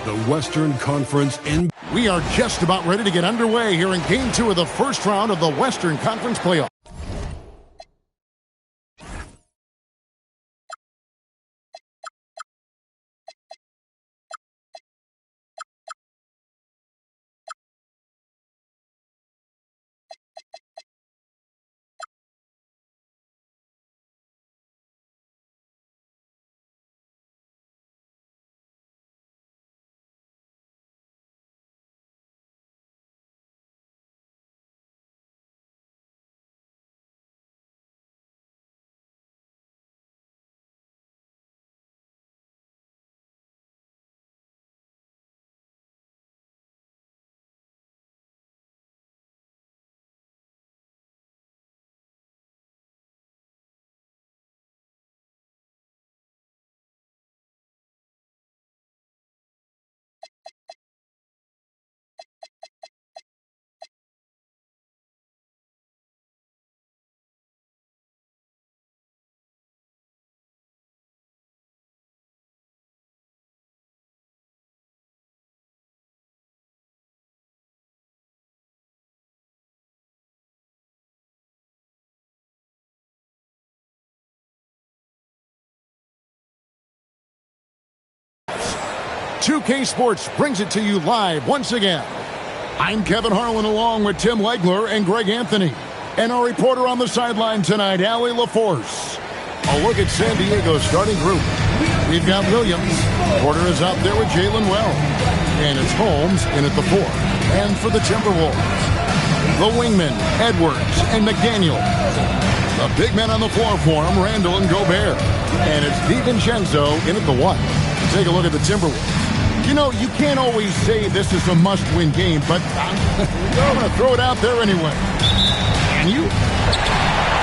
The Western Conference NBA. We are just about ready to get underway here in Game 2 of the first round of the Western Conference playoff. .2K Sports brings it to you live once again. I'm Kevin Harlan along with Tim Legler and Greg Anthony. And our reporter on the sideline tonight, Allie LaForce. A look at San Diego's starting group. We've got Williams. Porter is out there with Jalen Wells. And it's Holmes in at the 4. And for the Timberwolves, the wingmen, Edwards and McDaniel. The big men on the floor for him, Randall and Gobert. And it's DiVincenzo in at the 1. Take a look at the Timberwolves. You know, you can't always say this is a must-win game, but I'm going to throw it out there anyway. And you?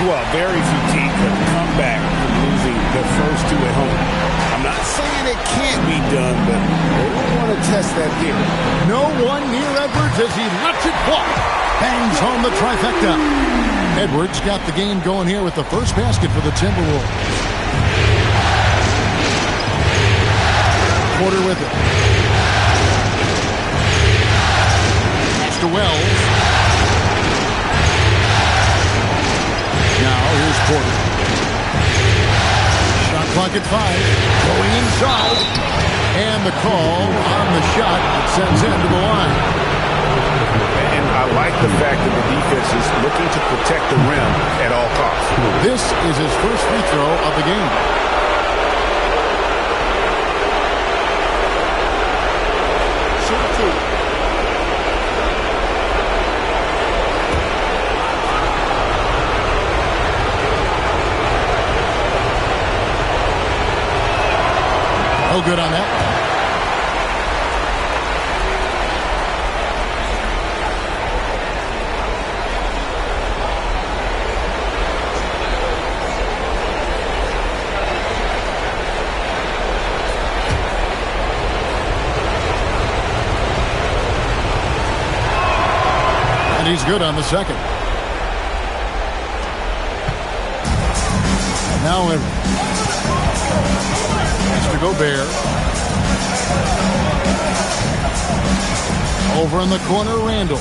Well, very few teams have come back from losing the first 2 at home. I'm not saying it can't be done, but they don't want to test that theory. No one near Edwards as he lets it fly. Bangs home the trifecta. Edwards got the game going here with the first basket for the Timberwolves. Porter with it. To Wells. Now here's Porter. Shot clock at 5. Going inside. And the call on the shot that sends him to the line. And I like the fact that the defense is looking to protect the rim at all costs. This is his first free throw of the game. No good on that. And he's good on the second. And now to Gobert. Over in the corner, Randall.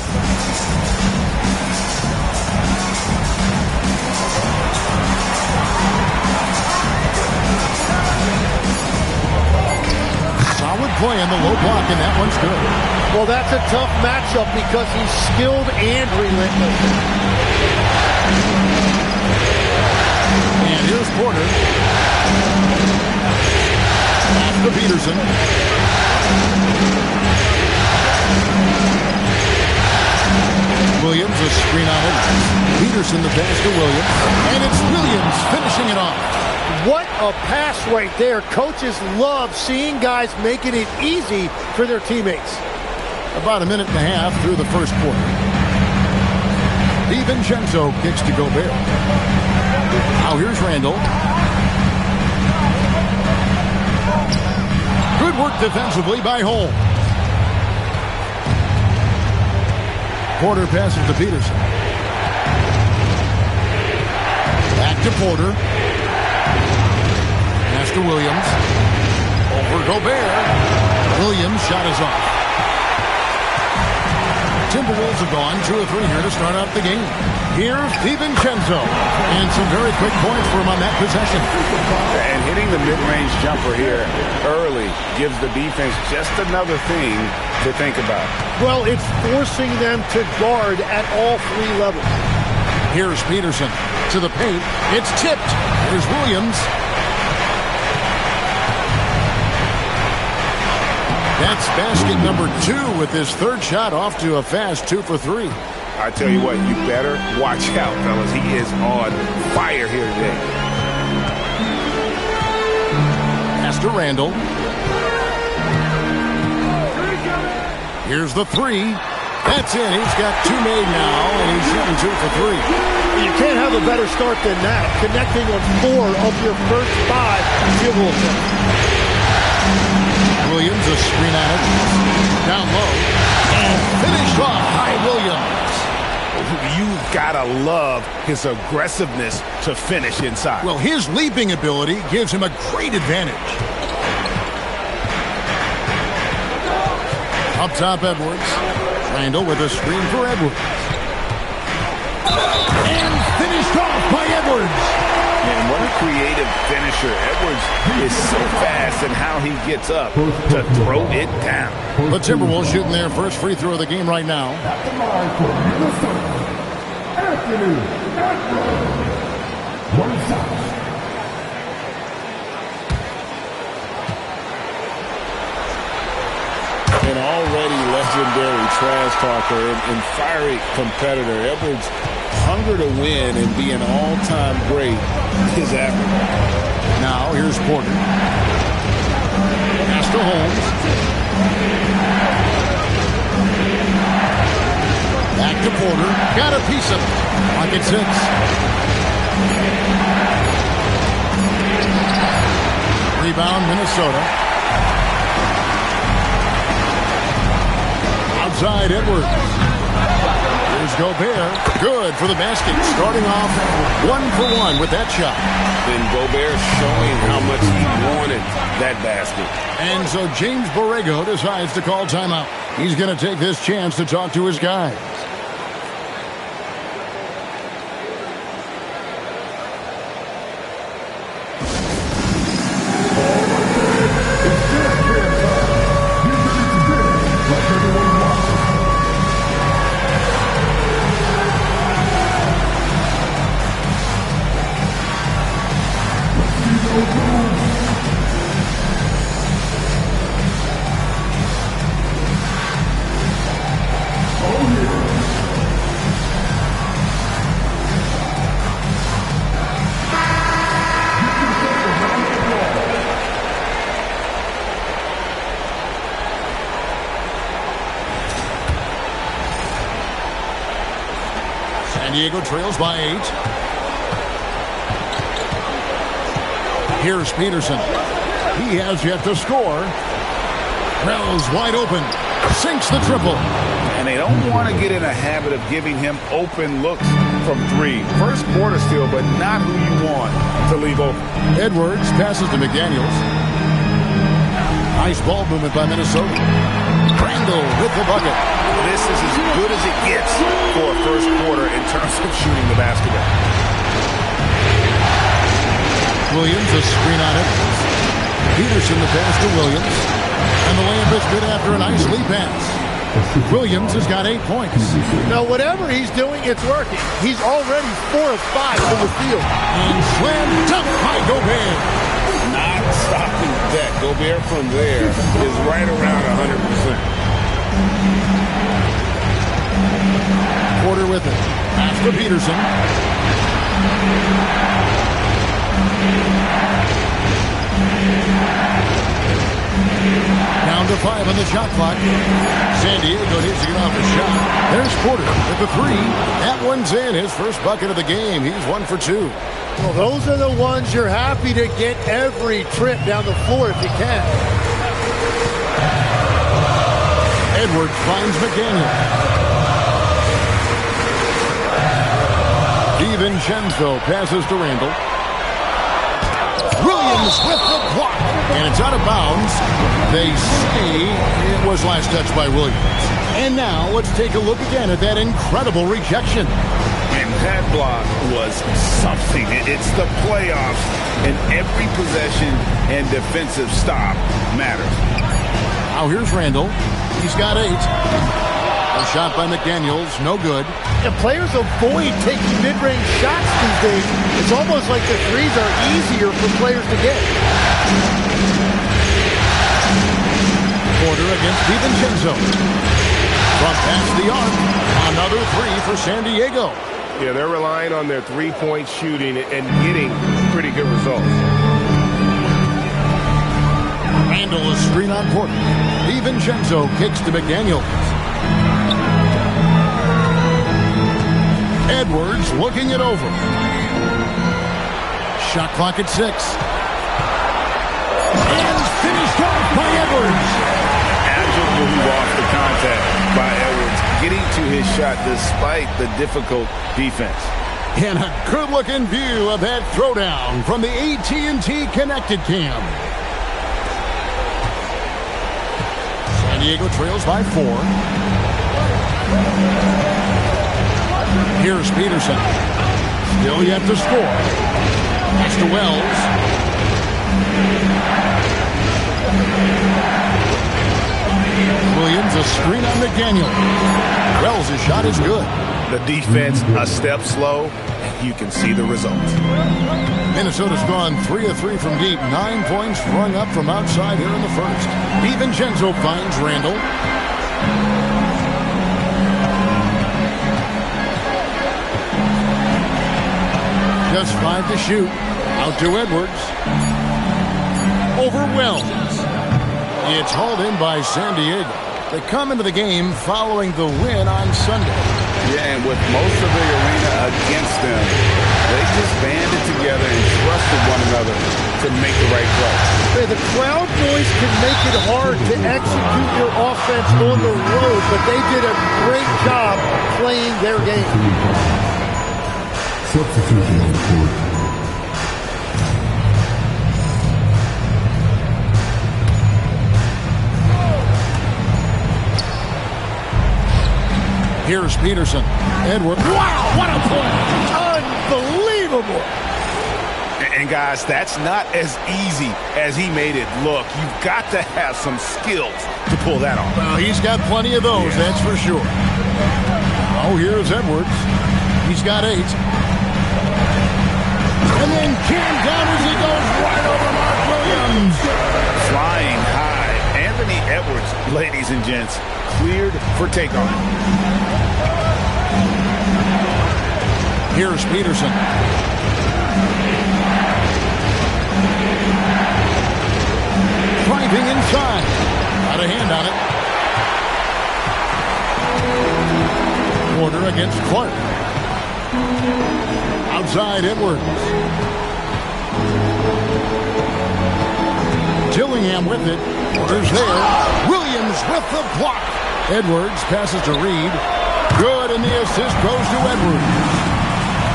Solid play in the low block, and that one's good. Well, that's a tough matchup because he's skilled and relentless. And here's Porter. To Peterson. Williams, a screen on it. Peterson, the pass to Williams. And it's Williams finishing it off. What a pass right there. Coaches love seeing guys making it easy for their teammates. About a minute and a half through the first quarter. DiVincenzo kicks to Gobert. Now here's Randall. Good work defensively by Holmes. Porter passes to Peterson. Back to Porter. Pass to Williams. Over Gobert. Williams' shot is off. Timberwolves have gone 2 of 3 here to start out the game. Here's DiVincenzo. And some very quick points for him on that possession. And hitting the mid-range jumper here early gives the defense just another thing to think about. Well, it's forcing them to guard at all 3 levels. Here's Peterson to the paint. It's tipped. Here's Williams. That's basket number 2 with his 3rd shot off to a fast 2 for 3. I tell you what, you better watch out, fellas. He is on fire here today. Pass to Randall. Here's the 3. That's in. He's got 2 made now, and he's shooting 2 for 3. You can't have a better start than that. Connecting on 4 of your first 5 field goal attempts. Williams, a screen at it. Down low. And finished off by Williams. You've got to love his aggressiveness to finish inside. Well, his leaping ability gives him a great advantage. Up top, Edwards. Randall with a screen for Edwards. And finished off by Edwards. Man, what a creative finisher. Edwards is so fast in how he gets up to throw it down. The Timberwolves shooting their first free throw of the game right now. An already legendary trash talker and fiery competitor, Edwards' hunger to win and be an all-time great is admirable. Now here's Porter. Pass to Holmes. Back to Porter. Got a piece of it. Pocket 6. Rebound, Minnesota. Outside Edwards. Here's Gobert. Good for the basket. Starting off 1 for 1 with that shot. And Gobert showing how much he wanted that basket. And so James Borrego decides to call timeout. He's going to take this chance to talk to his guys. San Diego trails by 8. Here's Peterson. He has yet to score. Rel's wide open. Sinks the triple. And they don't want to get in a habit of giving him open looks from 3. First quarter still, but not who you want to leave open. Edwards passes to McDaniels. Nice ball movement by Minnesota. Randall with the bucket. This is as good as it gets for a first quarter in terms of shooting the basketball. Williams, a screen on it. Peterson the pass to Williams. And the layup is good after a nice lead pass. Williams has got 8 points. Now, whatever he's doing, it's working. He's already 4 of 5 from the field. And slam dunk by Gobert. Not stopping that. Gobert from there is right around 100%. Porter with it. Pass to Peterson. Down to 5 on the shot clock. San Diego needs to get off a shot. There's Porter with the 3. That one's in. His first bucket of the game. He's 1 for 2. Well, those are the ones you're happy to get every trip down the floor if you can. Edwards finds McDaniel. DiVincenzo passes to Randall. Williams with the block. And it's out of bounds. They say it was last touched by Williams. And now let's take a look again at that incredible rejection. And that block was something. It's the playoffs, and every possession and defensive stop matters. Now here's Randall. He's got 8. A shot by McDaniels, no good. And players avoid taking mid-range shots these days. It's almost like the threes are easier for players to get. Porter against DiVincenzo. From past the arc. Another 3 for San Diego. Yeah, they're relying on their three-point shooting and getting pretty good results. Randall is screen on Porter. DiVincenzo kicks to McDaniels. Edwards looking it over. Shot clock at 6. And finished off by Edwards. Agile move off the contact by Edwards, getting to his shot despite the difficult defense. And a good-looking view of that throwdown from the AT&T Connected Cam. San Diego trails by 4. Here's Peterson. Still yet to score. Pass to Wells. Williams, a screen on McDaniel. Wells' shot is good. The defense a step slow, and you can see the results. Minnesota's gone 3 of 3 from deep. 9 points rung up from outside here in the first. DiVincenzo finds Randall. Just 5 to shoot. Out to Edwards. Over Wells. It's hauled in by San Diego. They come into the game following the win on Sunday. Yeah, and with most of the arena against them, they just banded together and trusted one another to make the right play. The crowd noise can make it hard to execute your offense on the road, but they did a great job playing their game. Substitution on the court. Here's Peterson. Edwards. Wow, what a play! Unbelievable! And guys, that's not as easy as he made it look. You've got to have some skills to pull that off. Well, he's got plenty of those, that's for sure. Oh, here's Edwards. He's got 8. And then Cam down as he goes right over Mark Williams. Flying high. Anthony Edwards, ladies and gents, cleared for takeoff. Here's Peterson. Driving inside. Got a hand on it. Porter against Clark. Outside Edwards. Dillingham with it. Porter's there. Williams with the block. Edwards passes to Reed. Good, and the assist goes to Edwards.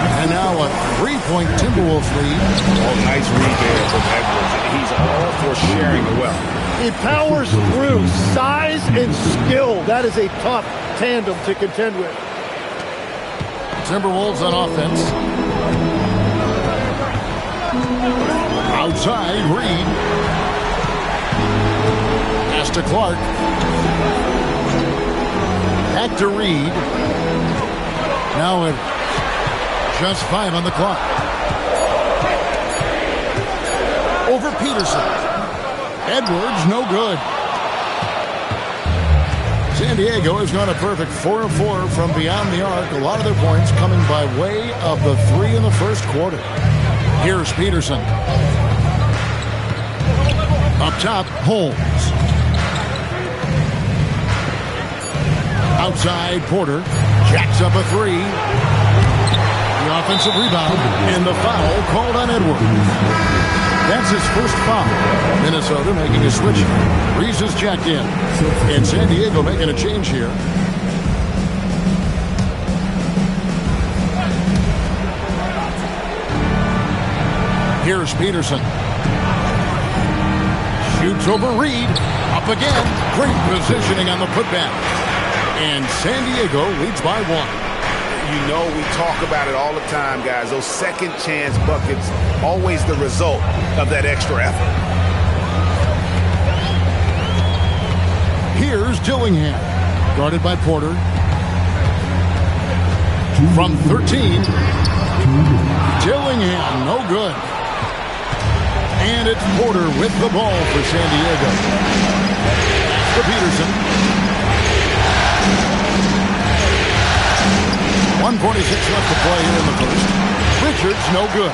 And now a 3-point Timberwolves lead. Oh, nice read there from Edwards. He's all for sharing the wealth. He powers through. Size and skill. That is a tough tandem to contend with. Timberwolves on offense. Outside, Reed. Pass to Clark. Back to Reed. Now it just 5 on the clock. Over Peterson. Edwards, no good. San Diego has gone a perfect 4 of 4 from beyond the arc. A lot of their points coming by way of the 3 in the first quarter. Here's Peterson. Up top, Holmes. Outside, Porter. Jacks up a 3. The offensive rebound. And the foul called on Edwards. That's his first foul. Minnesota making a switch. Reeves is jacked in. And San Diego making a change here. Here's Peterson. Shoots over Reed. Up again. Great positioning on the putback. And San Diego leads by 1. You know, we talk about it all the time, guys. Those second chance buckets, always the result of that extra effort. Here's Dillingham. Guarded by Porter. From 13. Dillingham, no good. And it's Porter with the ball for San Diego. For Peterson. 1:46 left to play here in the first. Richards, no good.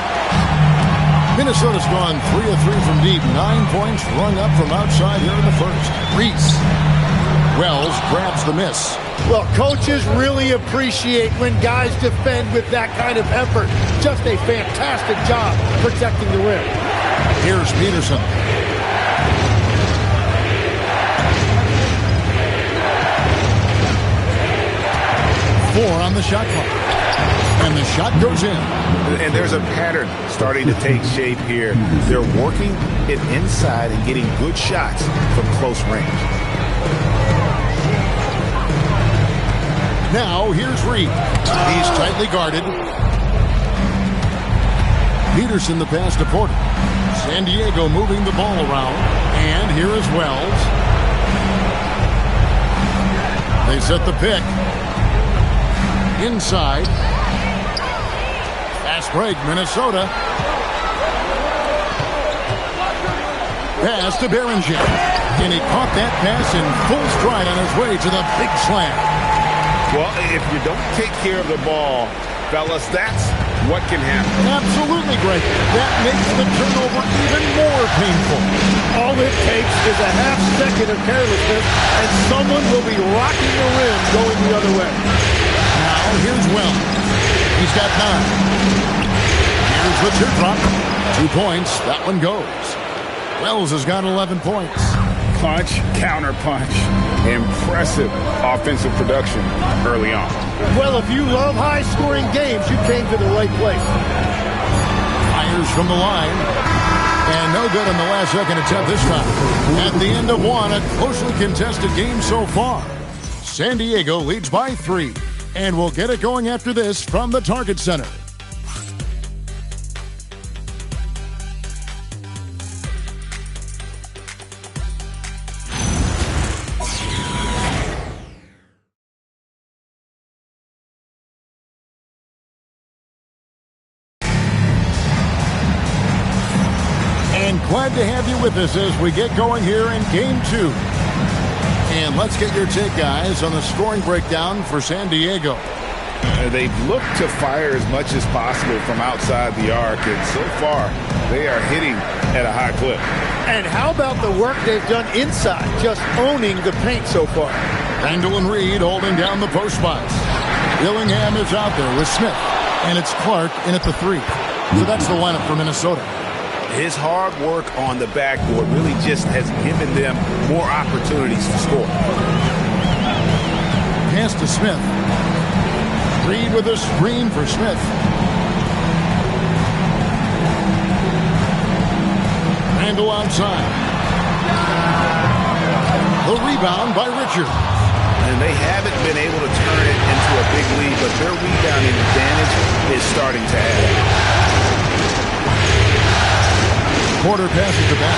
Minnesota's gone 3 of 3 from deep. 9 points rung up from outside here in the first. Reese. Wells grabs the miss. Well, coaches really appreciate when guys defend with that kind of effort. Just a fantastic job protecting the rim. Here's Peterson. Four on the shot clock. And the shot goes in. And there's a pattern starting to take shape here. They're working it inside and getting good shots from close range. Now, here's Reed. He's tightly guarded. Peterson the pass to Porter. San Diego moving the ball around. And here is Wells. They set the pick. Inside. Fast break, Minnesota. Pass to Behringer. And he caught that pass in full stride on his way to the big slam. Well, if you don't take care of the ball, fellas, that's what can happen. Absolutely, Greg. That makes the turnover even more painful. All it takes is a half second of carelessness, and someone will be rocking the rim going the other way. Now, here's Wells. He's got 9. Here's the teardrop. 2 points. That one goes. Wells has got 11 points. Punch, counter punch. Impressive offensive production early on. Well, if you love high-scoring games, you came to the right place. Fires from the line. And no good on the last second attempt this time. At the end of one, a closely contested game so far. San Diego leads by 3. And we'll get it going after this from the Target Center. Glad to have you with us as we get going here in Game 2. And let's get your take, guys, on the scoring breakdown for San Diego. They've looked to fire as much as possible from outside the arc, and so far, they are hitting at a high clip. And how about the work they've done inside, just owning the paint so far? Randall and Reed holding down the post spots. Dillingham is out there with Smith, and it's Clark in at the 3. So that's the lineup for Minnesota. His hard work on the backboard really just has given them more opportunities to score. Pass to Smith. Reed with a screen for Smith. Randall outside. The rebound by Richard. And they haven't been able to turn it into a big lead, but their rebounding advantage is starting to add up. Porter passes the back.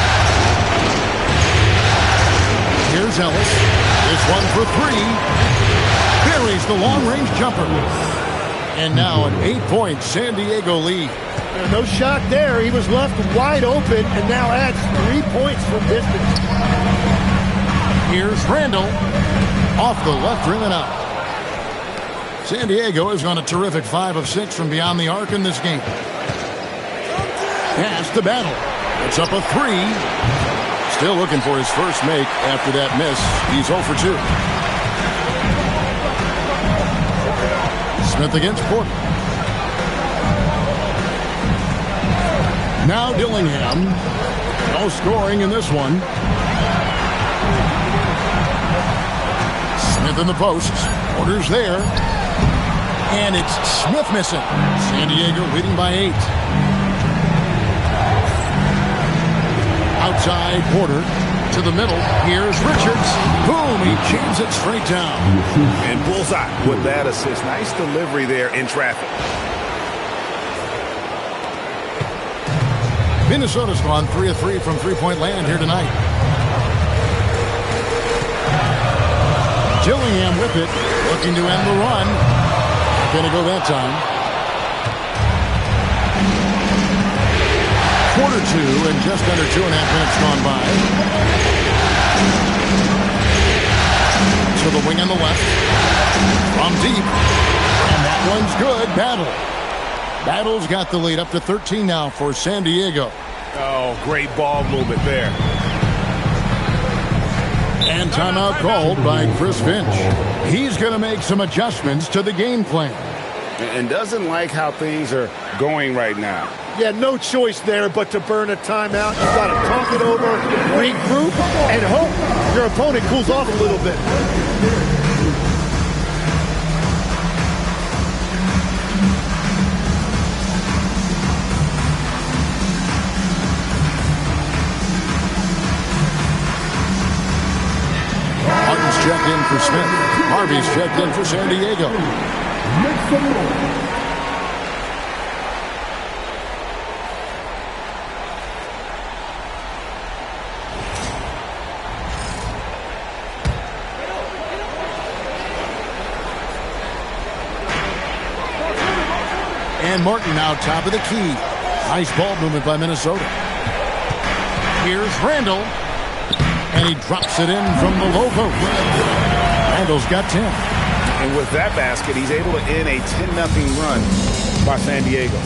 Here's Ellis. This one for 3. Buries the long-range jumper. And now an 8-point San Diego lead. No shot there. He was left wide open and now adds 3 points from distance. Here's Randall. Off the left rim and out. San Diego has gone a terrific 5 of 6 from beyond the arc in this game. Pass to Battle. It's up a 3. Still looking for his first make after that miss. He's 0 for 2. Smith against Porter. Now Dillingham. No scoring in this one. Smith in the post. Porter's there. And it's Smith missing. San Diego leading by 8. Outside Porter to the middle. Here's Richards. Boom, he jams it straight down. And bullseye with that assist. Nice delivery there in traffic. Minnesota's gone 3 of 3 from three-point land here tonight. Dillingham with it, looking to end the run. Gonna go that time. Quarter 2 and just under 2.5 minutes gone by. To the wing on the left. From deep. And that one's good. Battle's got the lead up to 13 now for San Diego. Oh, great ball movement there. And timeout called by Chris Finch. He's going to make some adjustments to the game plan. And doesn't like how things are going right now. Yeah, no choice there but to burn a timeout. You've got to talk it over, regroup, and hope your opponent cools off a little bit. Martin's checked in for Smith. Harvey's checked in for San Diego. And Martin now top of the key. Nice ball movement by Minnesota. Here's Randall. And he drops it in from the low post. Randall's got 10. And with that basket, he's able to end a 10-0 run by San Diego.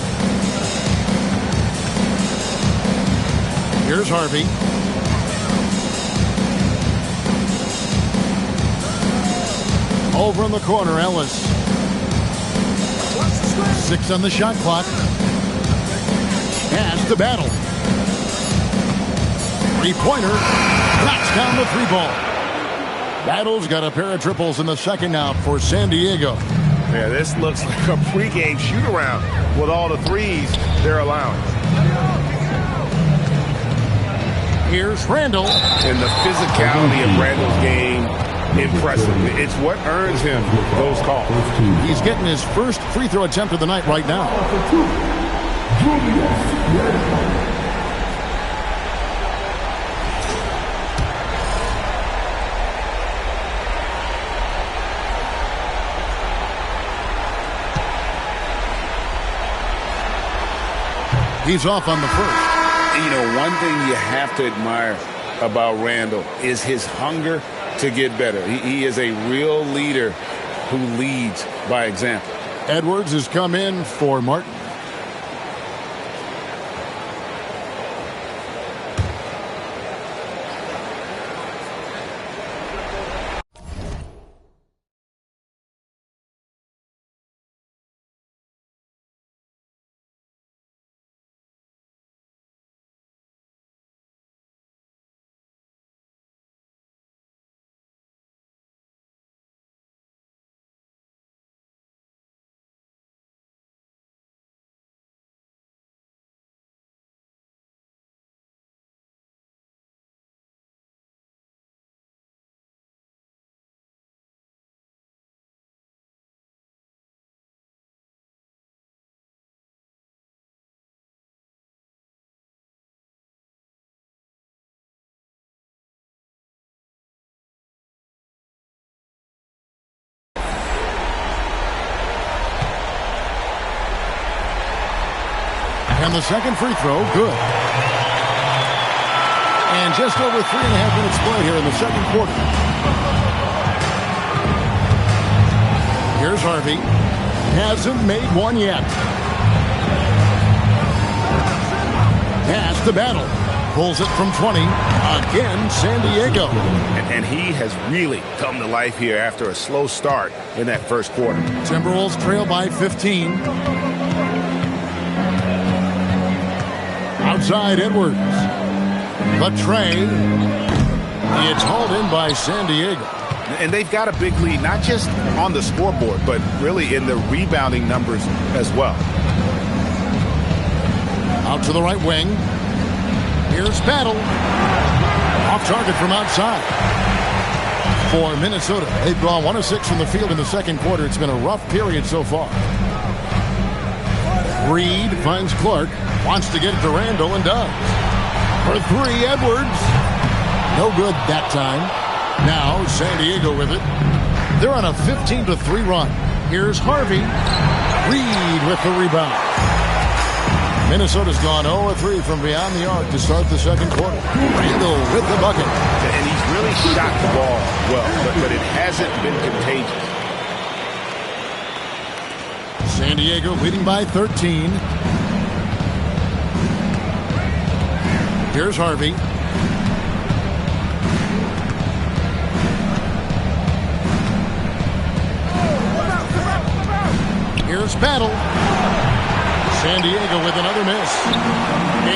Here's Harvey. Over in the corner, Ellis. 6 on the shot clock. Has the battle. Three-pointer. Knocks down the three ball. Battle's got a pair of triples in the second now for San Diego. Yeah, this looks like a pregame shoot-around with all the threes they're allowing. Here's Randall. And the physicality of Randall's game, impressive. It's what earns him those calls. He's getting his first free throw attempt of the night right now. He's off on the first. You know, one thing you have to admire about Randall is his hunger to get better. He is a real leader who leads by example. Edwards has come in for Martin. And the second free throw, good. And just over 3.5 minutes played here in the second quarter. Here's Harvey. Hasn't made one yet. Pass to Battle. Pulls it from 20. Again, San Diego. And he has really come to life here after a slow start in that first quarter. Timberwolves trail by 15. Outside Edwards. The tray. It's hauled in by San Diego. And they've got a big lead, not just on the scoreboard, but really in the rebounding numbers as well. Out to the right wing. Here's Battle. Off target from outside. For Minnesota, they've gone 1 of 6 from the field in the second quarter. It's been a rough period so far. Reed finds Clark. Wants to get it to Randall and does. For 3, Edwards. No good that time. Now San Diego with it. They're on a 15-3 run. Here's Harvey. Reed with the rebound. Minnesota's gone 0 of 3 from beyond the arc to start the second quarter. Randall with the bucket. And he's really shot the ball well, but it hasn't been contagious. San Diego leading by 13. Here's Harvey. Here's Battle. San Diego with another miss.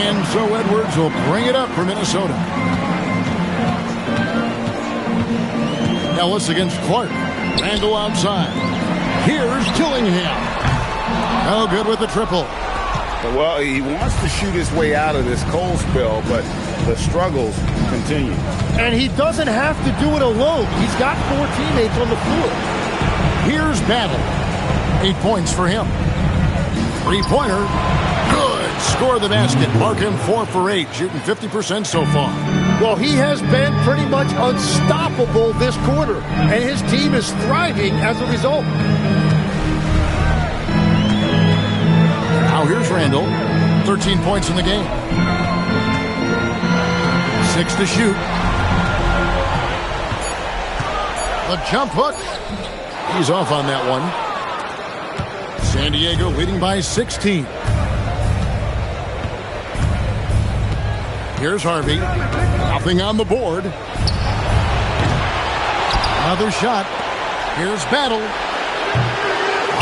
And so Edwards will bring it up for Minnesota. Ellis against Clark. Randall outside. Here's Dillingham. No good with the triple. Well, he wants to shoot his way out of this cold spell, but the struggles continue. And he doesn't have to do it alone. He's got 4 teammates on the floor. Here's Battle. 8 points for him. 3-pointer. Good. Score the basket. Mark him 4 for 8. Shooting 50% so far. Well, he has been pretty much unstoppable this quarter. And his team is thriving as a result. Now here's Randall. 13 points in the game. 6 to shoot. The jump hook. He's off on that one. San Diego leading by 16. Here's Harvey. Nothing on the board. Another shot. Here's Battle.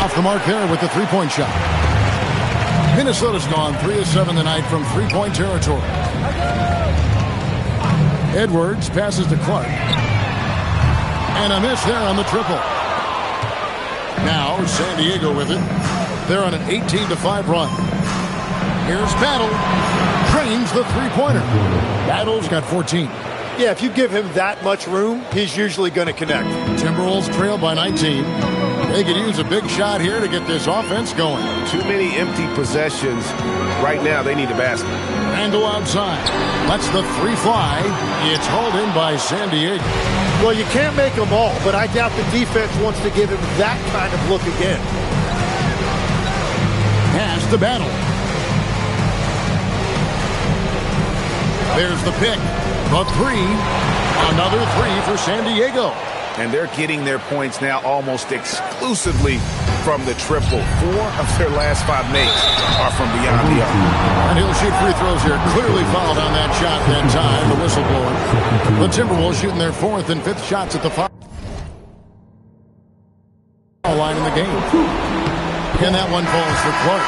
Off the mark there with the 3-point shot. Minnesota's gone 3 of 7 tonight from 3-point territory. Edwards passes to Clark. And a miss there on the triple. Now San Diego with it. They're on an 18-5 run. Here's Battle. Drains the 3-pointer. Battle's got 14. Yeah, if you give him that much room, he's usually going to connect. Timberwolves trail by 19. They could use a big shot here to get this offense going. Too many empty possessions. Right now, they need a basket. Randall outside. Lets the 3 fly. It's hauled in by San Diego. Well, you can't make them all, but I doubt the defense wants to give him that kind of look again. Pass the Battle. There's the pick. The 3. Another 3 for San Diego. And they're getting their points now almost exclusively from the triple. 4 of their last 5 makes are from beyond the arc. And he'll shoot free throws here. Clearly fouled on that shot that time. The whistle blowing. The Timberwolves shooting their 4th and 5th shots at the foul line in the game. And that one falls for Clark.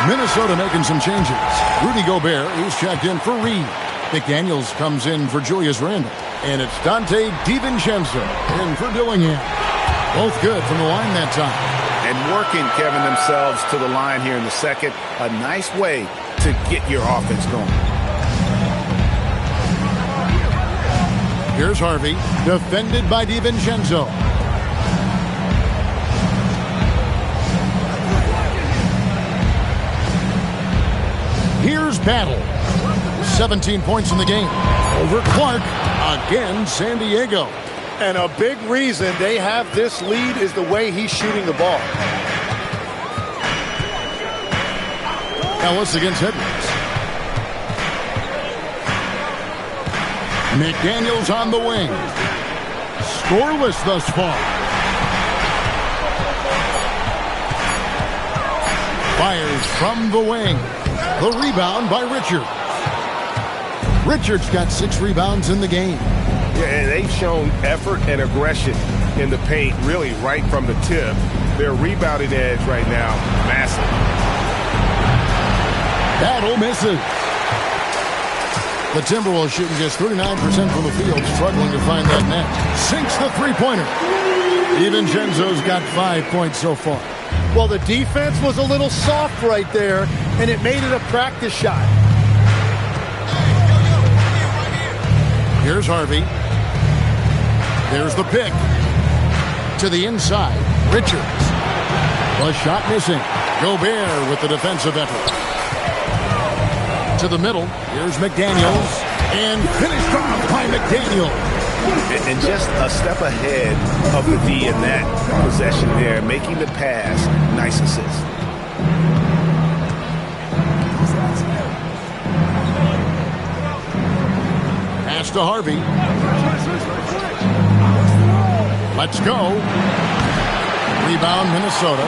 Minnesota making some changes. Rudy Gobert, he's checked in for Reed. McDaniels comes in for Julius Randle. And it's Dante DiVincenzo in for Dillingham. Both good from the line that time. And working, Kevin, themselves to the line here in the second. A nice way to get your offense going. Here's Harvey, defended by DiVincenzo. Here's Battle. 17 points in the game. Over Clark. Again, San Diego. And a big reason they have this lead is the way he's shooting the ball. Ellis against Edwards. McDaniels on the wing. Scoreless thus far. Fires from the wing. The rebound by Richards. Richards got 6 rebounds in the game. Yeah, and they've shown effort and aggression in the paint, really right from the tip. Their rebounding edge right now, massive. Battle misses. The Timberwolves shooting just 39% from the field, struggling to find that net. Sinks the 3-pointer. DiVincenzo's got 5 points so far. Well, the defense was a little soft right there, and it made it a practice shot. Here's Harvey. There's the pick. To the inside. Richards. The shot missing. Gobert with the defensive effort. To the middle. Here's McDaniels. And finished off by McDaniels. And just a step ahead of the D in that possession there, making the pass. Nice assist. Pass to Harvey. Let's go. Rebound, Minnesota.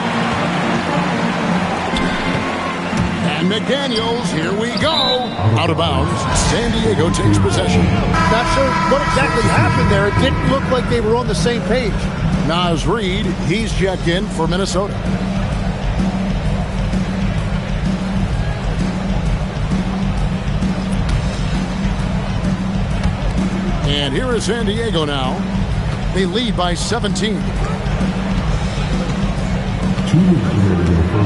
And McDaniels, here we go. Out of bounds. San Diego takes possession. Not sure what exactly happened there. It didn't look like they were on the same page. Naz Reid, he's checked in for Minnesota. And here is San Diego now. They lead by 17.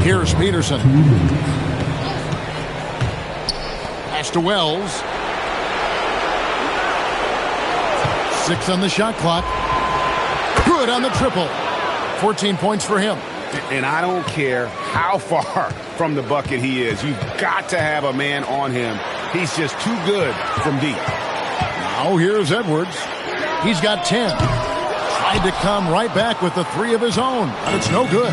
Here's Peterson. Pass to Wells. 6 on the shot clock. Good on the triple. 14 points for him. And I don't care how far from the bucket he is. You've got to have a man on him. He's just too good from deep. Now here's Edwards. He's got 10. Tried to come right back with the 3 of his own, but it's no good.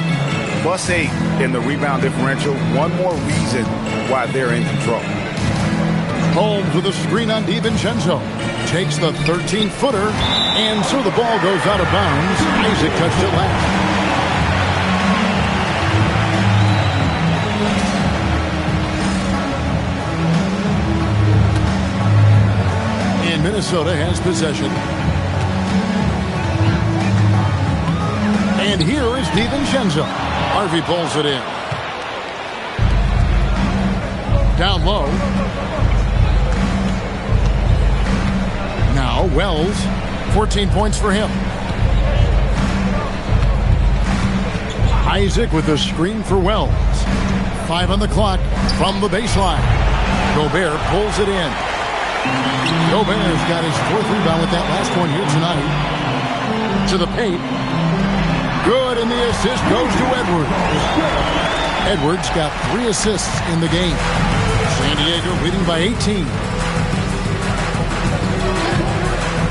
+8 in the rebound differential. One more reason why they're in control. Holmes with a screen on DiVincenzo. Takes the 13-footer, and so the ball goes out of bounds. Isaac touched it last. And Minnesota has possession. And here is DiVincenzo. Harvey pulls it in. Down low. Now Wells, 14 points for him. Isaac with the screen for Wells. 5 on the clock from the baseline. Gobert pulls it in. Gobert's got his 4th rebound with that last one here tonight. To the paint. Good, and the assist goes to Edwards. Edwards got 3 assists in the game. San Diego leading by 18.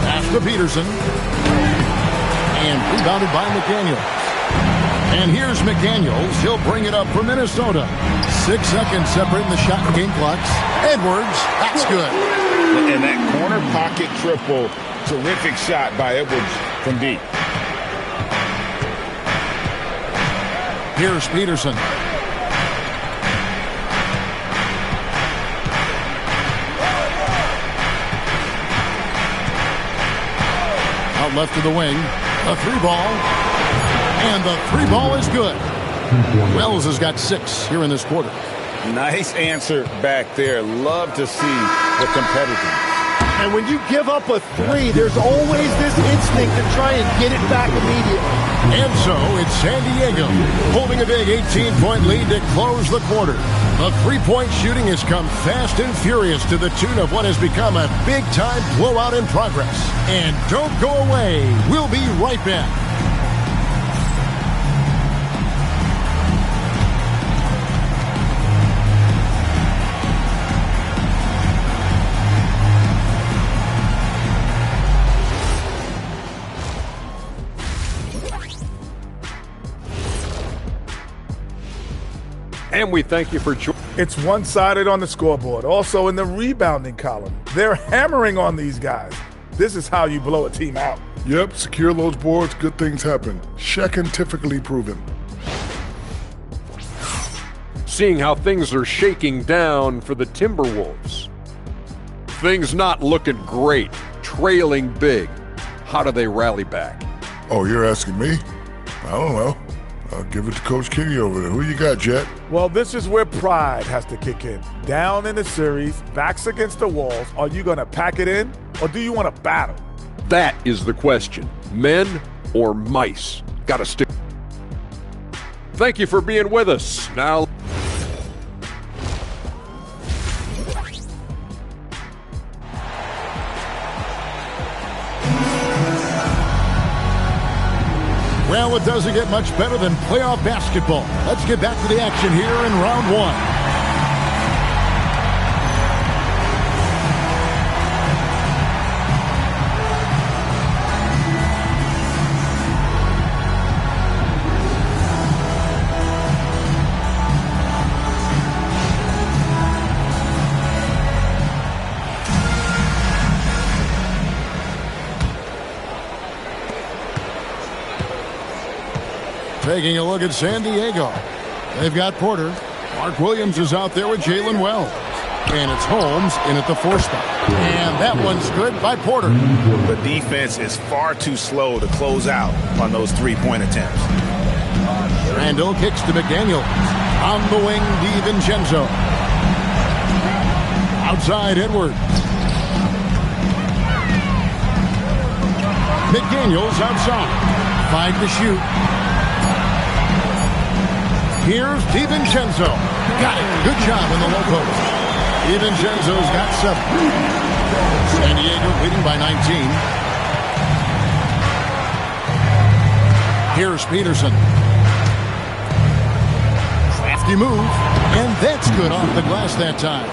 Pass to Peterson. And rebounded by McDaniels. And here's McDaniels. He'll bring it up for Minnesota. 6 seconds separating the shot and game clocks. Edwards, that's good. And that corner pocket triple, terrific shot by Edwards from deep. Here's Peterson. Out left to the wing. A 3 ball. And the 3 ball is good. Wells has got 6 here in this quarter. Nice answer back there. Love to see the competitiveness. And when you give up a 3, there's always this instinct to try and get it back immediately. And so it's San Diego holding a big 18-point lead to close the quarter. The 3-point shooting has come fast and furious to the tune of what has become a big-time blowout in progress. And don't go away. We'll be right back. And we thank you for joining. It's one-sided on the scoreboard. Also in the rebounding column. They're hammering on these guys. This is how you blow a team out. Yep, secure those boards, good things happen. Scientifically proven. Seeing how things are shaking down for the Timberwolves. Things not looking great, trailing big. How do they rally back? Oh, you're asking me? I don't know. I'll give it to Coach Kenny over there. Who you got, Jet? Well, this is where pride has to kick in. Down in the series, backs against the walls. Are you going to pack it in, or do you want to battle? That is the question. Men or mice? Gotta stick. Thank you for being with us. Now, Well, it doesn't get much better than playoff basketball. Let's get back to the action here in round one. Taking a look at San Diego. They've got Porter. Mark Williams is out there with Jalen Wells. And it's Holmes in at the 4 spot. And that one's good by Porter. The defense is far too slow to close out on those three-point attempts. Randall kicks to McDaniels. On the wing, DiVincenzo. Outside, Edwards. McDaniels outside. 5 to shoot. Here's DiVincenzo. Got it. Good job in the low post. DiVincenzo's got 7. San Diego leading by 19. Here's Peterson. Crafty move. And that's good off the glass that time.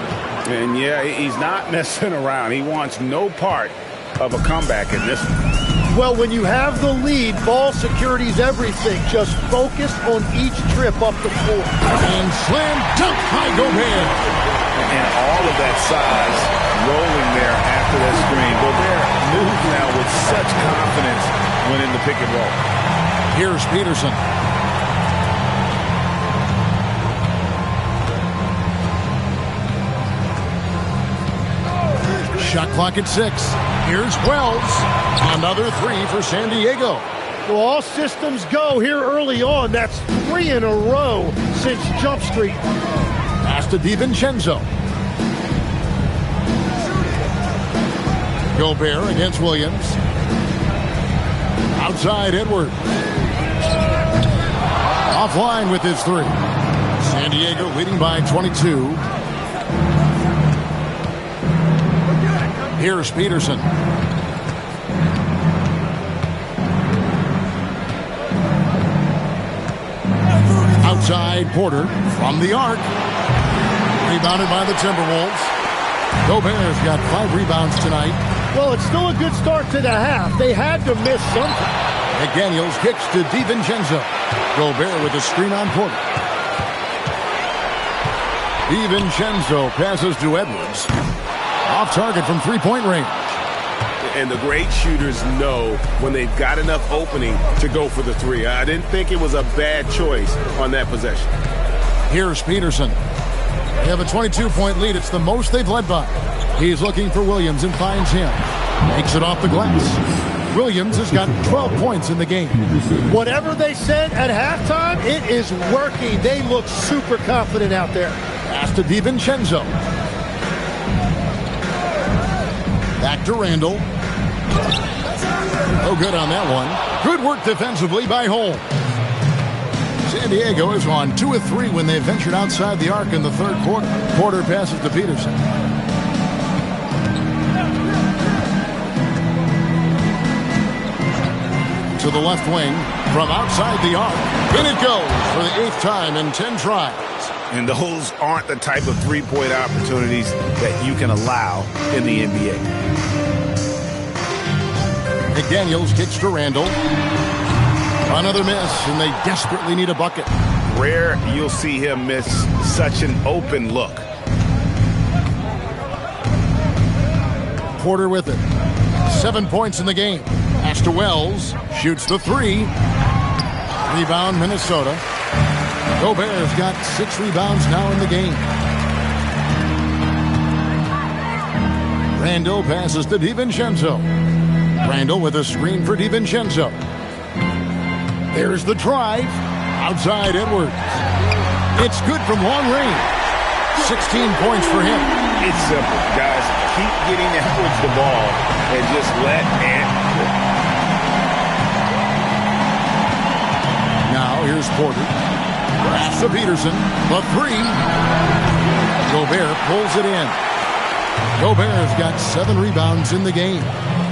And yeah, he's not messing around. He wants no part of a comeback in this one. Well, when you have the lead, ball security is everything. Just focus on each trip up the floor. And slam dunk by Gobert. And all of that size rolling there after that screen. Gobert moves now with such confidence when in the pick and roll. Here's Peterson. Shot clock at 6. Here's Wells. Another 3 for San Diego. Well, all systems go here early on. That's 3 in a row since Jump Street. Pass to DiVincenzo. Gobert against Williams. Outside, Edwards. Offline with his 3. San Diego leading by 22. Here's Peterson. Outside, Porter from the arc. Rebounded by the Timberwolves. Gobert's got 5 rebounds tonight. Well, it's still a good start to the half. They had to miss something. McDaniels kicks to DiVincenzo. Gobert with a screen on Porter. DiVincenzo passes to Edwards. Off target from 3-point range. And the great shooters know when they've got enough opening to go for the 3. I didn't think it was a bad choice on that possession. Here's Peterson. They have a 22-point lead. It's the most they've led by. He's looking for Williams and finds him. Makes it off the glass. Williams has got 12 points in the game. Whatever they said at halftime, it is working. They look super confident out there. Pass to DiVincenzo. Back to Randall. No good on that one. Good work defensively by Holmes. San Diego is on 2 of 3 when they ventured outside the arc in the third quarter. Porter passes to Peterson. To the left wing from outside the arc. In it goes for the 8th time in 10 tries. And those aren't the type of three-point opportunities that you can allow in the NBA. McDaniels kicks to Randall. Another miss, and they desperately need a bucket. Rare you'll see him miss such an open look. Porter with it. 7 points in the game. Pass to Wells. Shoots the 3. Rebound, Minnesota. Gobert's got 6 rebounds now in the game. Randall passes to DiVincenzo. Randall with a screen for DiVincenzo. There's the drive. Outside Edwards. It's good from long range. 16 points for him. It's simple, guys. Keep getting Edwards the ball and just let Ant cook. Now here's Porter. Pass to Peterson. The 3. Gobert pulls it in. Gobert's got 7 rebounds in the game.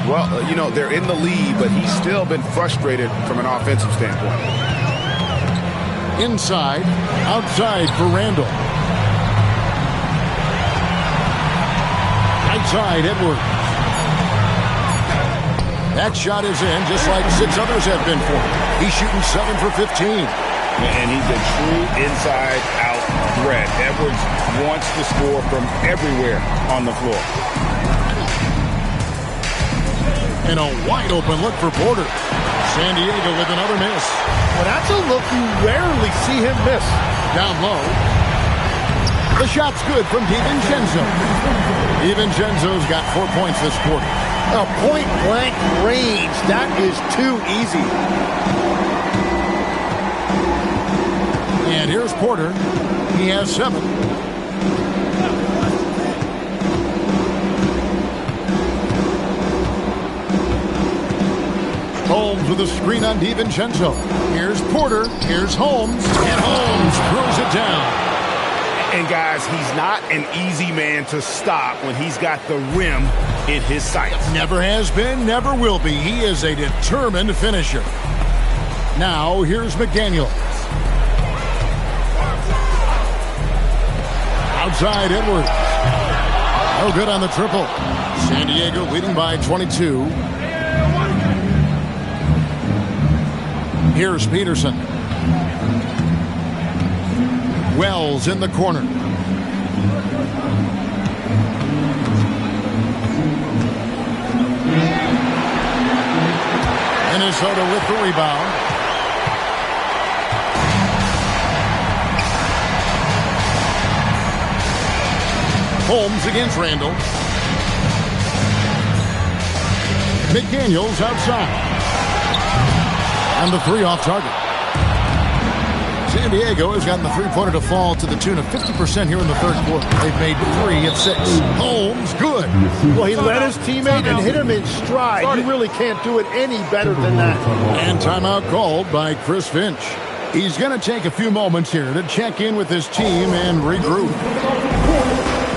Well, they're in the lead, but he's still been frustrated from an offensive standpoint. Inside, outside for Randall. Right side, Edwards. That shot is in, just like 6 others have been for him. He's shooting 7 for 15. And he's a true inside-out threat. Edwards wants to score from everywhere on the floor. And a wide-open look for Porter. San Diego with another miss. Well, that's a look you rarely see him miss. Down low. The shot's good from DiVincenzo. DiVincenzo's got 4 points this quarter. A point-blank range. That is too easy. And here's Porter. He has 7. Holmes with a screen on DiVincenzo. Here's Porter. Here's Holmes. And Holmes throws it down. And guys, he's not an easy man to stop when he's got the rim in his sights. Never has been, never will be. He is a determined finisher. Now, here's McDaniel. Outside Edwards. No good on the triple. San Diego leading by 22. Here's Peterson. Wells in the corner. Minnesota with the rebound. Holmes against Randall. McDaniels outside. And the 3 off target. San Diego has gotten the three-pointer to fall to the tune of 50% here in the third quarter. They've made 3 of 6. Holmes, good. Well, he led his teammate and hit him in stride. You really can't do it any better than that. And timeout called by Chris Finch. He's going to take a few moments here to check in with his team and regroup.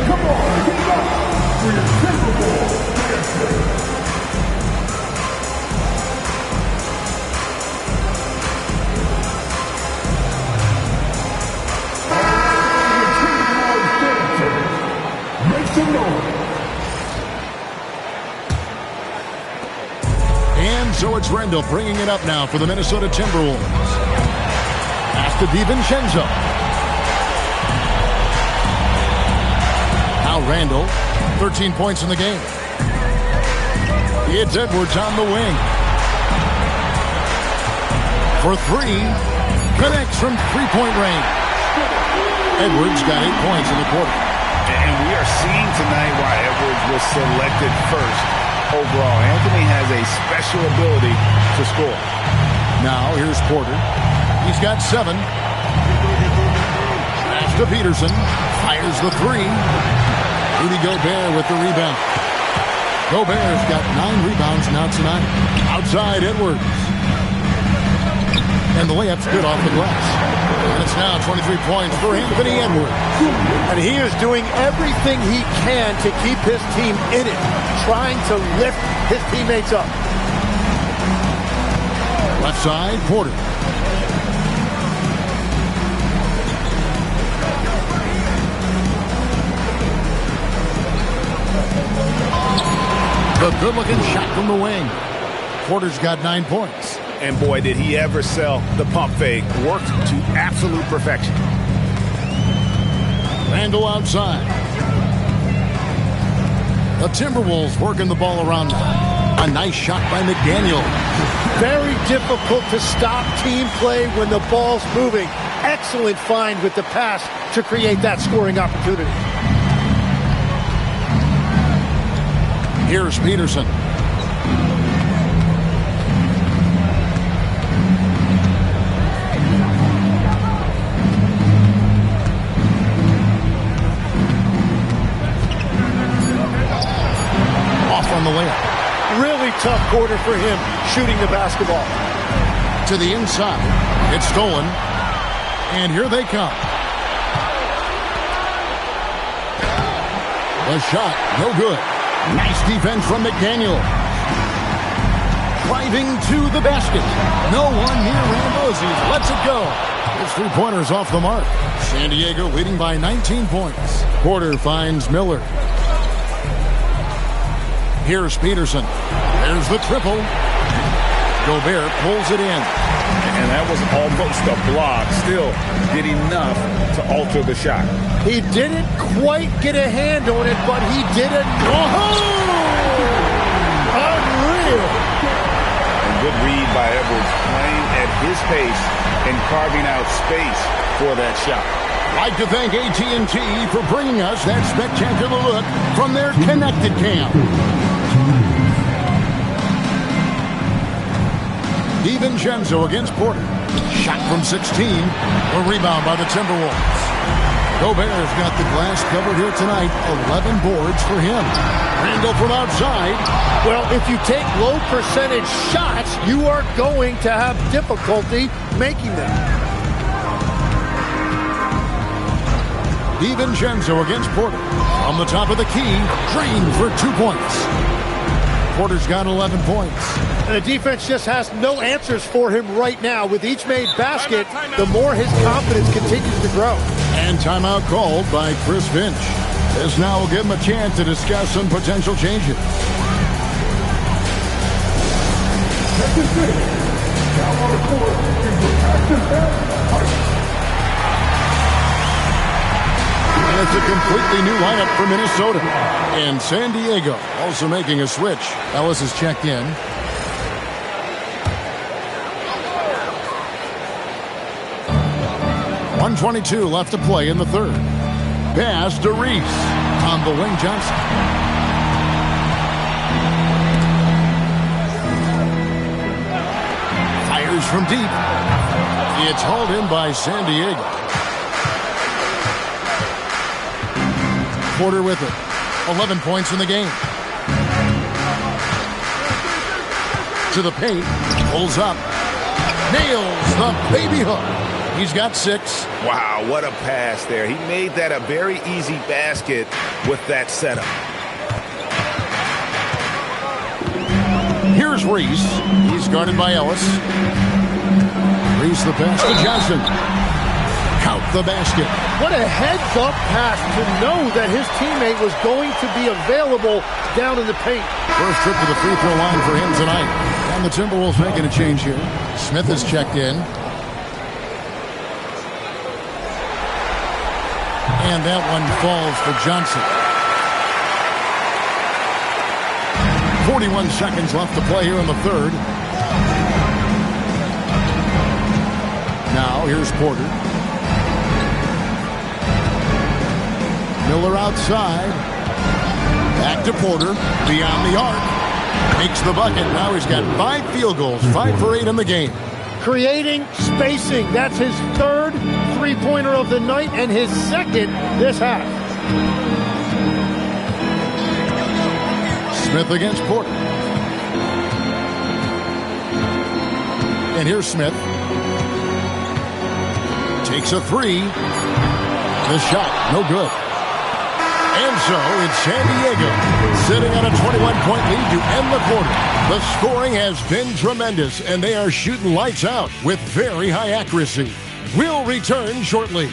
Come on, get up for your Super Bowl. And so it's Randall bringing it up now for the Minnesota Timberwolves. Pass to DiVincenzo. Now Randall, 13 points in the game. It's Edwards on the wing. For 3, connects from three-point range. Edwards got 8 points in the quarter. And we are seeing tonight why Edwards was selected first overall. Anthony has a special ability to score. Now here's Porter. He's got 7. Pass to Peterson. Fires the 3. Rudy Gobert with the rebound. Gobert's got 9 rebounds now tonight. Outside Edwards. And the layup's good off the glass. And it's now 23 points for Anthony Edwards. And he is doing everything he can to keep his team in it, trying to lift his teammates up. Left side, Porter. A good-looking shot from the wing. Porter's got 9 points. And boy, did he ever sell the pump fake. Worked to absolute perfection. Randall outside. The Timberwolves working the ball around now. A nice shot by McDaniel. Very difficult to stop team play when the ball's moving. Excellent find with the pass to create that scoring opportunity. Here's Peterson. Off on the layup. Really tough quarter for him shooting the basketball. To the inside. It's stolen. And here they come. The shot, no good. Nice defense from McDaniel. driving to the basket. No one near Randall as he lets it go. His three-pointers off the mark. San Diego leading by 19 points. Porter finds Miller. Here's Peterson. There's the triple. Gobert pulls it in. And that was almost a block. Still did enough to alter the shot. He didn't quite get a hand on it, but he did it. Unreal. And good read by Edwards, playing at his pace and carving out space for that shot. Like to thank AT&T for bringing us that spectacular look from their connected cam. DiVincenzo against Porter. Shot from 16. A rebound by the Timberwolves. Gobert's got the glass covered here tonight. 11 boards for him. Randall from outside. Well, if you take low percentage shots, you are going to have difficulty making them. DiVincenzo against Porter. On the top of the key. Drained for 2 points. Porter's got 11 points. And the defense just has no answers for him right now. With each made basket, the more his confidence continues to grow. And timeout called by Chris Finch. This now will give him a chance to discuss some potential changes. Now on the court is the Paxton. And it's a completely new lineup for Minnesota. And San Diego also making a switch. Ellis is checked in. .122 left to play in the third. Pass to Reese. On the wing, Johnson. Fires from deep. It's hauled in by San Diego. Porter with it. 11 points in the game. To the paint. Pulls up. Nails the baby hook. He's got 6. Wow, what a pass there. He made that a very easy basket with that setup. Here's Reese. He's guarded by Ellis. Reese the pass to Johnson. Count the basket. What a heads-up pass to know that his teammate was going to be available down in the paint. First trip to the free throw line for him tonight. And the Timberwolves making a change here. Smith is checked in. And that one falls for Johnson. 41 seconds left to play here in the third. Now here's Porter. Miller outside. Back to Porter. Beyond the arc. Makes the bucket. Now he's got 5 field goals. 5 for 8 in the game. Creating spacing. That's his third three-pointer of the night and his second this half. Smith against Porter. And here's Smith. Takes a 3. The shot, no good. And so it's San Diego sitting on a 21-point lead to end the quarter. The scoring has been tremendous, and they are shooting lights out with very high accuracy. We'll return shortly.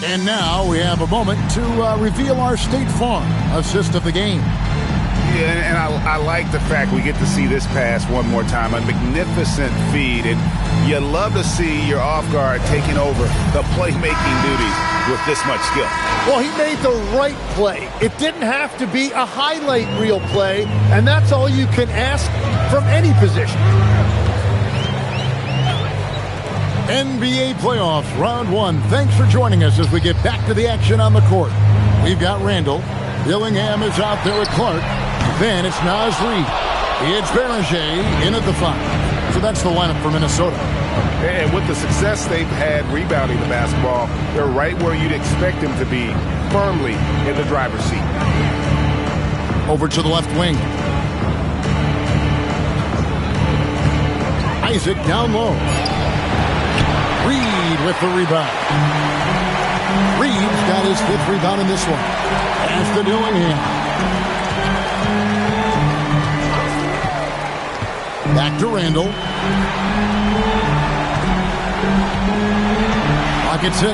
And now we have a moment to reveal our State Farm assist of the game. Yeah, and I like the fact we get to see this pass one more time. A magnificent feed, and you love to see your off guard taking over the playmaking duties with this much skill. Well, he made the right play. It didn't have to be a highlight reel play, and that's all you can ask from any position. NBA playoffs, round 1. Thanks for joining us as we get back to the action on the court. We've got Randall. Dillingham is out there with Clark. Then it's Naz Reid. It's Beringer in at the 5. So that's the lineup for Minnesota. And with the success they've had rebounding the basketball, they're right where you'd expect them to be, firmly in the driver's seat. Over to the left wing. Isaac down low. Reed with the rebound. Reed's got his 5th rebound in this one. As to Dillingham. Back to Randall. Pocket 6.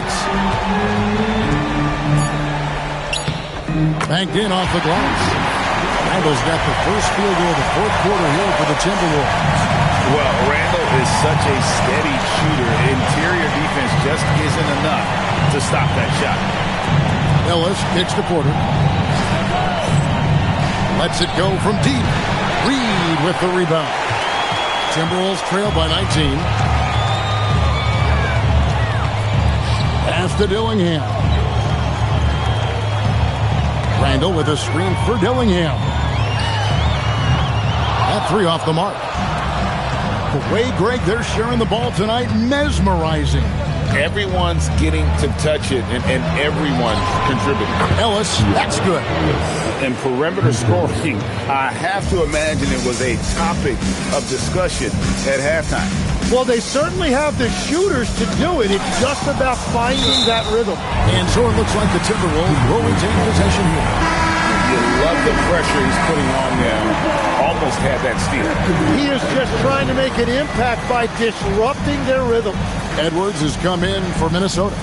Banked in off the glass. Randall's got the first field goal of the 4th quarter here for the Timberwolves. Well, Randall is such a steady shooter. Interior defense just isn't enough to stop that shot. Ellis kicks to Porter. Lets it go from deep. Reed with the rebound. Timberwolves trail by 19. Pass to Dillingham. Randall with a screen for Dillingham. That 3 off the mark. The way, Greg, they're sharing the ball tonight, mesmerizing. Everyone's getting to touch it, and everyone's contributing. Ellis, that's good. And perimeter scoring, I have to imagine it was a topic of discussion at halftime. Well, they certainly have the shooters to do it. It's just about finding that rhythm. And so it looks like the Timberwolves will retain possession here. You love the pressure he's putting on them. Almost had that steal. He is just trying to make an impact by disrupting their rhythm. Edwards has come in for Minnesota.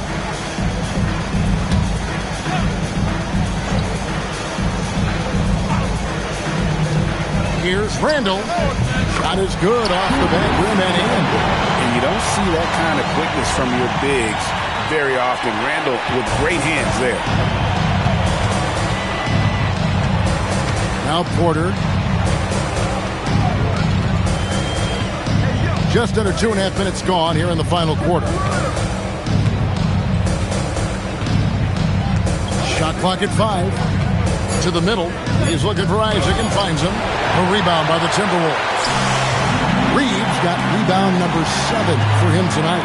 Here's Randall. Shot is good off the back rim and in. And you don't see that kind of quickness from your bigs very often. Randall with great hands there. Now Porter. Just under 2.5 minutes gone here in the final quarter. Shot clock at 5. To the middle. He's looking for Isaac and finds him. A rebound by the Timberwolves. Reed's got rebound number 7 for him tonight.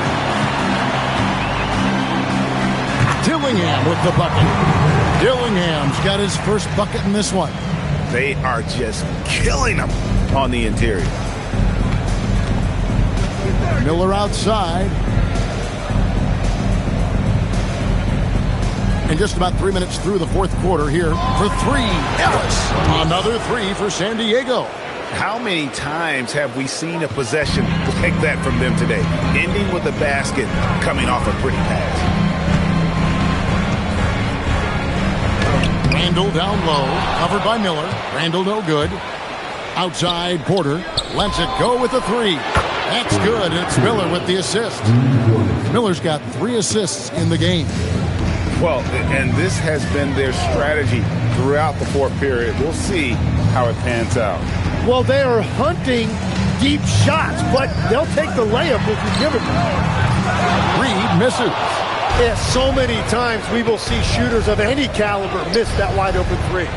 Dillingham with the bucket. Dillingham's got his first bucket in this one. They are just killing them on the interior. Miller outside. And just about 3 minutes through the 4th quarter here for 3. Ellis. Another 3 for San Diego. How many times have we seen a possession like that from them today? Ending with a basket, coming off a pretty pass. Randall down low, covered by Miller. Randall no good. Outside, Porter lets it go with a 3. That's good. It's Miller with the assist. Miller's got 3 assists in the game. Well, and this has been their strategy throughout the 4th period. We'll see how it pans out. Well, they are hunting deep shots, but they'll take the layup if you give it to them. Reed misses. Yeah, so many times we will see shooters of any caliber miss that wide open 3.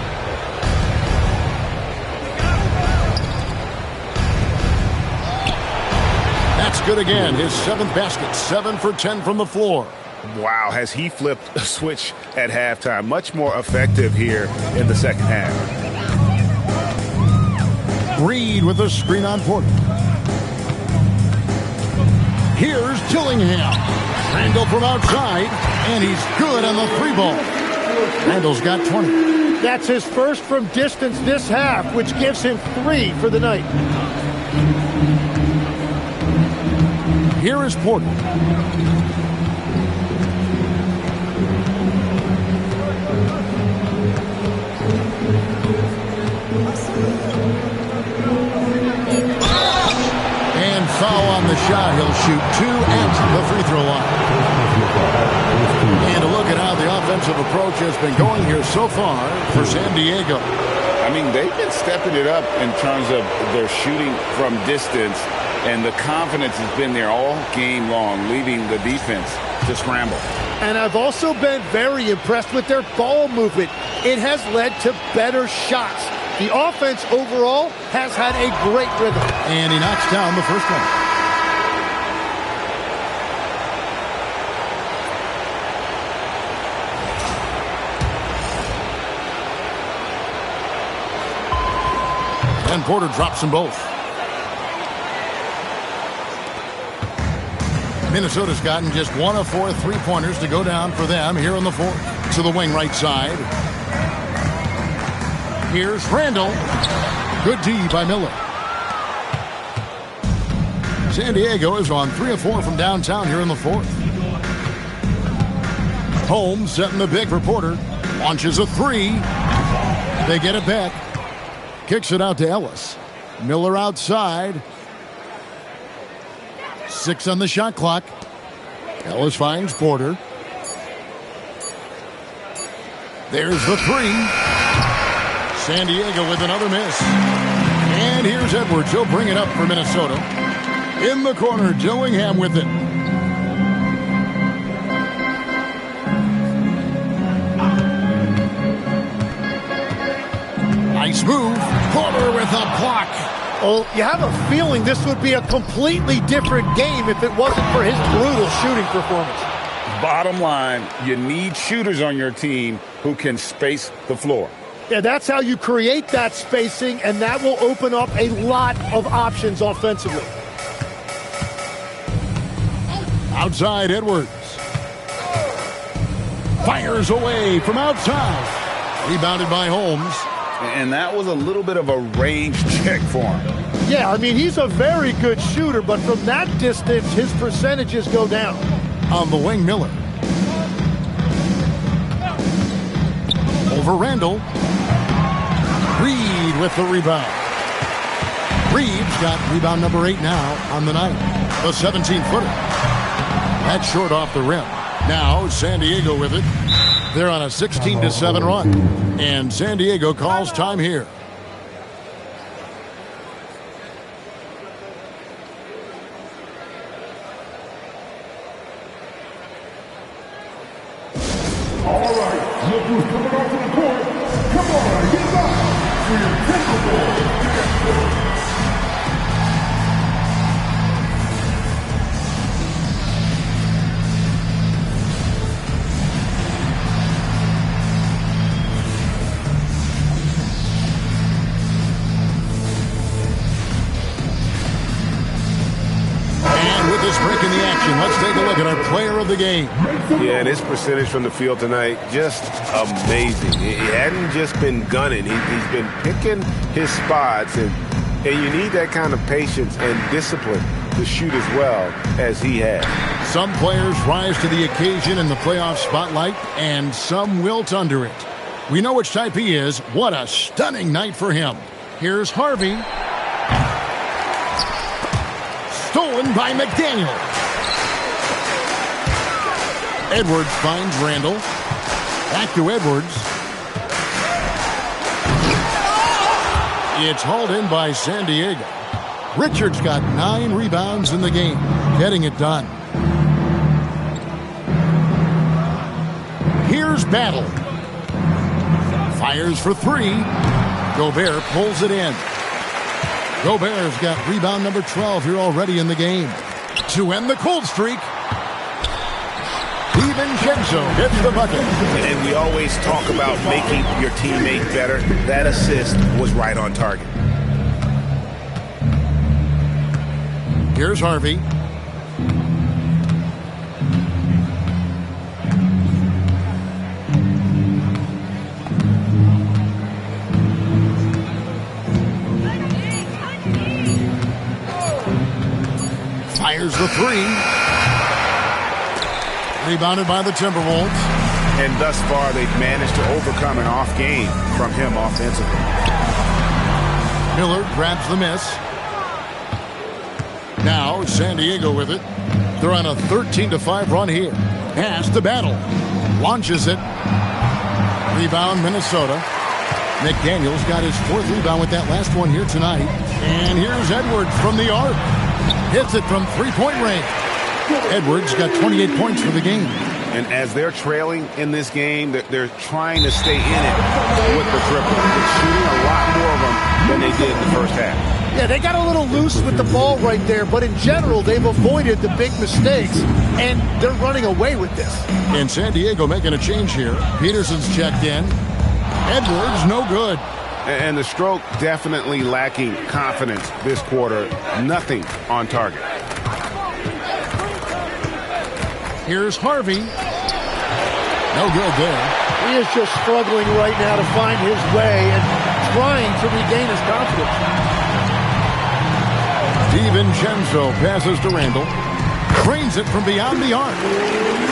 That's good again. His 7th basket. 7 for 10 from the floor. Wow, has he flipped a switch at halftime. Much more effective here in the second half. Reed with a screen on Porter. Here's Dillingham. Randall from outside, and he's good on the 3-ball. Randall's got 20. That's his first from distance this half, which gives him 3 for the night. Here is Porter. And foul on the shot. He'll shoot 2 at the free throw line. And a look at how the offensive approach has been going here so far for San Diego. I mean, they've been stepping it up in terms of their shooting from distance, and the confidence has been there all game long, leaving the defense to scramble. And I've also been very impressed with their ball movement. It has led to better shots. The offense overall has had a great rhythm. And he knocks down the first one. And Porter drops them both. Minnesota's gotten just 1 of 4 3-pointers to go down for them here in the fourth. To the wing right side. Here's Randall. Good D by Miller. San Diego is on 3 of 4 from downtown here in the fourth. Holmes setting the big for Porter. Launches a 3. They get it back. Kicks it out to Ellis. Miller outside. 6 on the shot clock. Ellis finds Porter. There's the 3. San Diego with another miss. And here's Edwards. He'll bring it up for Minnesota. In the corner, Dillingham with it. Nice move. Porter with a block. Well, you have a feeling this would be a completely different game if it wasn't for his brutal shooting performance. Bottom line, you need shooters on your team who can space the floor. Yeah, that's how you create that spacing, and that will open up a lot of options offensively. Outside, Edwards. Fires away from outside. Rebounded by Holmes. And that was a little bit of a range check for him. Yeah, I mean, he's a very good shooter, but from that distance, his percentages go down. On the wing, Miller. Over Randall. Reed with the rebound. Reed's got rebound number 8 now on the night. The 17-footer. That's short off the rim. Now San Diego with it. They're on a 16-7 run. And San Diego calls time here. All right, look who's coming onto the court. Come on, get up. We're Timberwolves. Breaking the action. Let's take a look at our player of the game. Yeah, and his percentage from the field tonight, just amazing. He hadn't just been gunning. He's been picking his spots, and you need that kind of patience and discipline to shoot as well as he has. Some players rise to the occasion in the playoff spotlight, and some wilt under it. We know which type he is. What a stunning night for him. Here's Harvey. Stolen by McDaniel. Edwards finds Randall. Back to Edwards. It's hauled in by San Diego. Richards got 9 rebounds in the game, getting it done. Here's Battle. Fires for 3. Gobert pulls it in. Gobert's got rebound number 12 here already in the game. To end the cold streak, DiVincenzo hits the bucket. And we always talk about making your teammate better. That assist was right on target. Here's Harvey. Fires the 3. Rebounded by the Timberwolves. And thus far, they've managed to overcome an off game from him offensively. Miller grabs the miss. Now San Diego with it. They're on a 13-5 run here. Pass to Battle. Launches it. Rebound Minnesota. McDaniel's got his 4th rebound with that last one here tonight. And here's Edwards from the arc. Hits it from 3-point range. Edwards got 28 points for the game. And as they're trailing in this game, they're trying to stay in it with the triple. They're shooting a lot more of them than they did in the first half. Yeah, they got a little loose with the ball right there, but in general, they've avoided the big mistakes, and they're running away with this. And San Diego making a change here. Peterson's checked in. Edwards, no good. And the stroke definitely lacking confidence this quarter. Nothing on target. Here's Harvey. No good there. He is just struggling right now to find his way and trying to regain his confidence. DiVincenzo passes to Randall. Drains it from beyond the arc.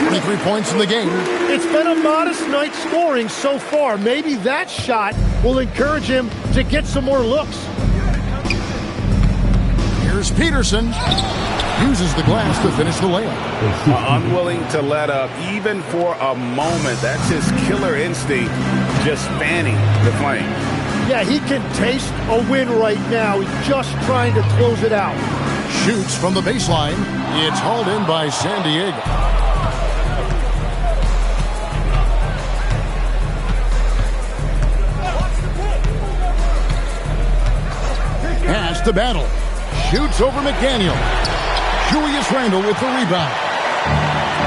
23 points in the game. It's been a modest night scoring so far. Maybe that shot will encourage him to get some more looks. Here's Peterson. Uses the glass to finish the layup. Unwilling to let up even for a moment. That's his killer instinct, just fanning the flame. Yeah, he can taste a win right now. He's just trying to close it out. Shoots from the baseline. It's hauled in by San Diego. Pass to Battle. Shoots over McDaniel. Julius Randle with the rebound.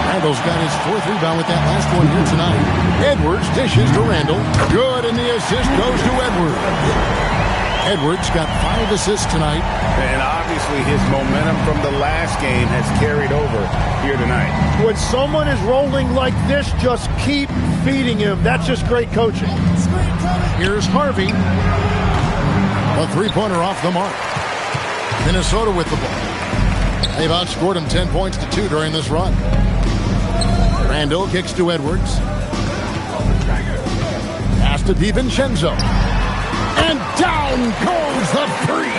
Randle's got his 4th rebound with that last one here tonight. Edwards dishes to Randle. Good, and the assist goes to Edwards. Edwards got 5 assists tonight. And obviously his momentum from the last game has carried over here tonight. When someone is rolling like this, just keep feeding him. That's just great coaching. Here's Harvey. A three-pointer off the mark. Minnesota with the ball. They've outscored him 10 points to 2 during this run. Randall kicks to Edwards. Pass to DiVincenzo. And down goes the three.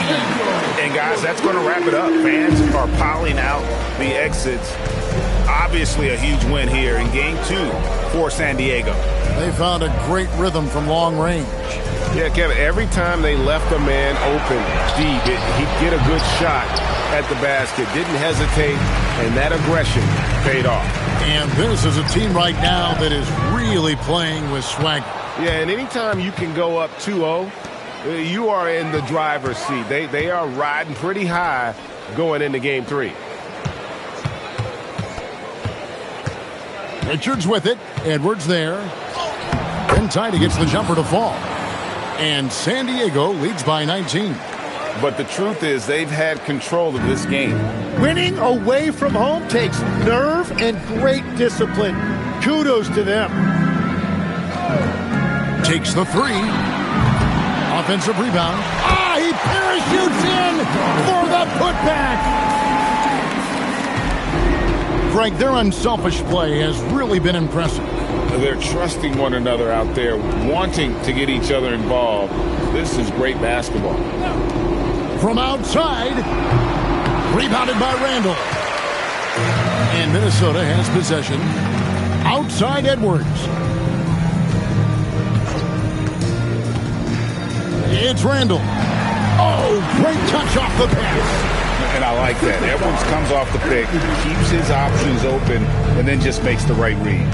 And guys, that's going to wrap it up. Fans are piling out the exits. Obviously a huge win here in Game 2 for San Diego. They found a great rhythm from long range. Yeah, Kevin, every time they left a man open deep, he'd get a good shot at the basket. Didn't hesitate, and that aggression paid off. And this is a team right now that is really playing with swagger. Yeah, and anytime you can go up 2-0, you are in the driver's seat. They are riding pretty high going into Game 3. Richards with it. Edwards there. And Tiny gets the jumper to fall. And San Diego leads by 19. But the truth is they've had control of this game. Winning away from home takes nerve and great discipline. Kudos to them. Takes the three. Offensive rebound. He parachutes in for the putback. Greg, their unselfish play has really been impressive. They're trusting one another out there, wanting to get each other involved. This is great basketball. From outside, rebounded by Randall. And Minnesota has possession. Outside Edwards. It's Randall. Great touch off the pass. And I like that. Edwards comes off the pick, keeps his options open, and then just makes the right read.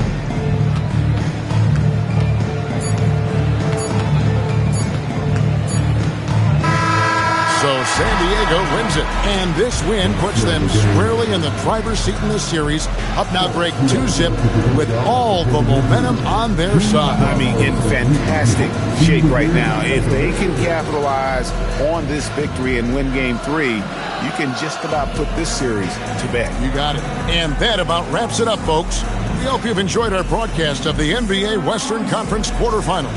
So San Diego wins it, and this win puts them squarely in the driver's seat in this series. Up now, Greg, 2-zip with all the momentum on their side. I mean, in fantastic shape right now. If they can capitalize on this victory and win Game 3, you can just about put this series to bed. You got it. And that about wraps it up, folks. We hope you've enjoyed our broadcast of the NBA Western Conference quarterfinals.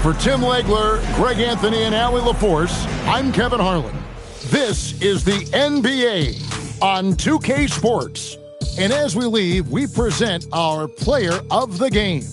For Tim Legler, Greg Anthony, and Allie LaForce, I'm Kevin Harlan. This is the NBA on 2K Sports. And as we leave, we present our player of the game.